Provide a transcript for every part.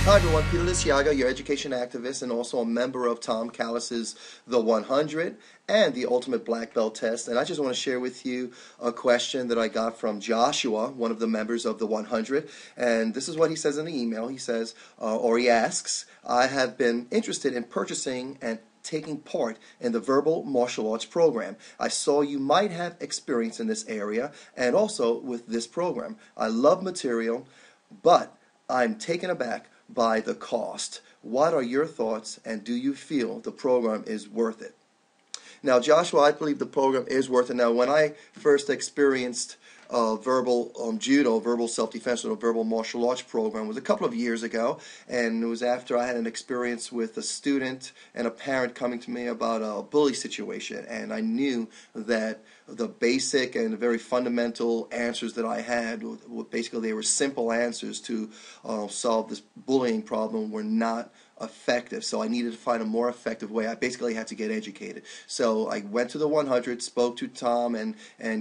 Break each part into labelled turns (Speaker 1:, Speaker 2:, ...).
Speaker 1: Hi everyone, Peter Liciaga, your education activist and also a member of Tom Callis's The 100 and the Ultimate Black Belt Test. And I just want to share with you a question that I got from Joshua, one of the members of The 100. And this is what he says in the email. He says, or he asks, I have been interested in purchasing and taking part in the Verbal Martial Arts program. I saw you might have experience in this area and also with this program. I love material, but I'm taken aback by the cost. What are your thoughts, and do you feel the program is worth it? Now, Joshua, I believe the program is worth it. Now, when I first experienced verbal judo, verbal self-defense, or verbal martial arts program was a couple of years ago, and it was after I had an experience with a student and a parent coming to me about a bully situation, and I knew that the basic and very fundamental answers that I had, basically they were simple answers to solve this bullying problem, were not effective. So I needed to find a more effective way. I basically had to get educated. So I went to the 100, spoke to Tom and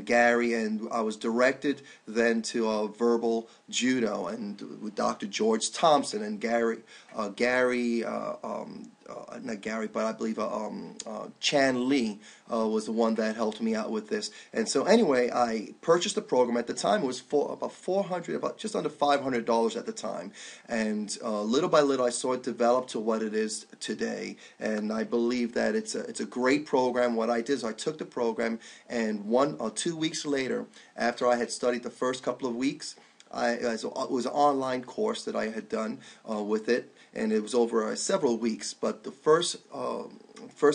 Speaker 1: Gary, and I was directed then to verbal judo and with Dr. George Thompson and not Gary, but I believe Chan Lee was the one that helped me out with this. And so anyway, I purchased the program. At the time, it was about just under $500 at the time. And little by little, I saw it develop to what it is today. And I believe that it's a great program. What I did is I took the program, and 1 or 2 weeks later, after I had studied the first couple of weeks, it was an online course that I had done with it, and it was over several weeks. But the first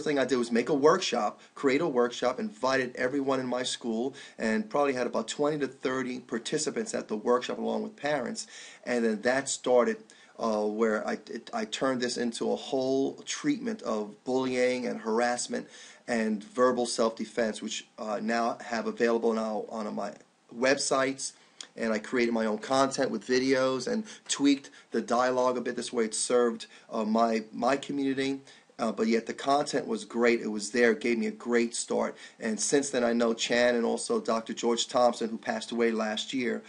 Speaker 1: thing I did was make a workshop, create a workshop, invited everyone in my school, and probably had about 20 to 30 participants at the workshop along with parents. And then that started where I turned this into a whole treatment of bullying and harassment and verbal self-defense, which now have available now on my websites. And I created my own content with videos and tweaked the dialogue a bit. This way it served my community, but yet the content was great. It was there. It gave me a great start. And since then, I know Chan and also Dr. George Thompson, who passed away last year,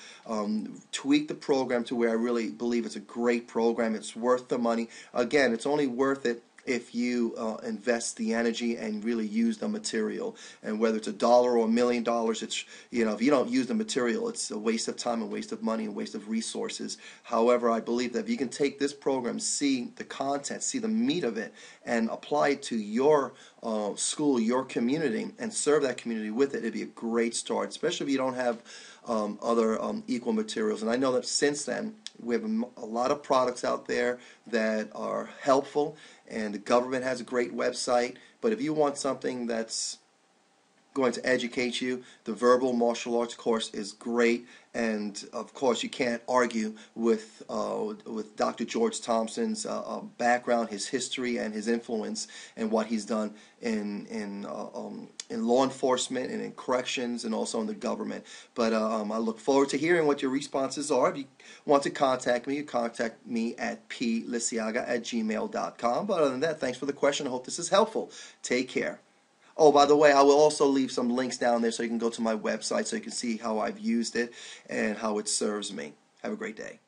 Speaker 1: tweaked the program to where I really believe it's a great program. It's worth the money. Again, it's only worth it if you invest the energy and really use the material. And whether it's $1 or $1 million, it's, if you don't use the material, it's a waste of time, a waste of money, a waste of resources. However, I believe that if you can take this program, see the content, see the meat of it, and apply it to your school, your community, and serve that community with it, it'd be a great start, especially if you don't have other equal materials. And I know that since then, we have a lot of products out there that are helpful, and the government has a great website. But if you want something that's going to educate you, the Verbal Martial Arts course is great. And of course, you can't argue with Dr. George Thompson's background, his history, and his influence, and what he's done in law enforcement and in corrections and also in the government. But I look forward to hearing what your responses are. If you want to contact me, you contact me at pliciaga@gmail.com. But other than that, thanks for the question. I hope this is helpful. Take care. Oh, by the way, I will also leave some links down there so you can go to my website so you can see how I've used it and how it serves me. Have a great day.